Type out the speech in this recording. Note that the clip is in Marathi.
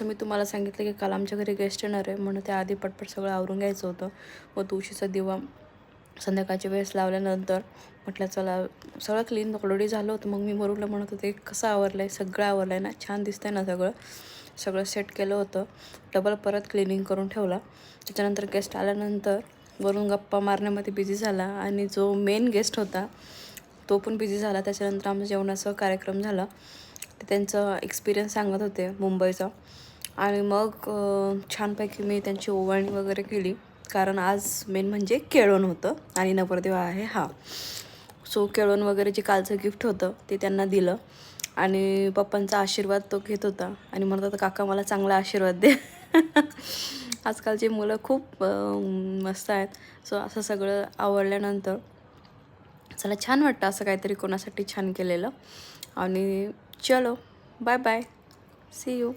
तर मी तुम्हाला सांगितलं की काल आमच्या घरी गेस्ट येणार आहे, म्हणून त्याआधी पटपट सगळं आवरून घ्यायचं होतं. व तुळशीचा दिवा संध्याकाळच्या वेळेस लावल्यानंतर म्हटलं चला, सगळं क्लीन ऑलरेडी झालं होतं. मग मी वरूनला म्हणत होते कसं आवरलं आहे, सगळं आवरलं आहे ना, छान दिसतंय ना सगळं. सगळं सेट केलं होतं. डबल परत क्लिनिंग करून ठेवला. त्याच्यानंतर गेस्ट आल्यानंतर वरून गप्पा मारण्यामध्ये बिझी झाला आणि जो मेन गेस्ट होता तो पण बिझी झाला. त्याच्यानंतर आमचा जेवणाचा कार्यक्रम झाला. ते त्यांचा एक्सपिरियन्स सांगत होते मुंबईचा. आणि मग छानपैकी मी त्यांची ओवाळणी वगैरे केली, कारण आज मेन म्हणजे केळवण होतं आणि नवरदेव आहे हा. सो केळवण वगैरे जे कालचं गिफ्ट होतं ते त्यांना दिलं आणि पप्पांचा आशीर्वाद तो घेत होता आणि म्हणत होता काका मला चांगला आशीर्वाद दे. आजकालची मुलं खूप मस्त आहेत. सो असं सगळं आवडल्यानंतर चला छान वाटतं असं काहीतरी कोणासाठी छान केलेलं. आणि चलो बाय बाय, सी यू.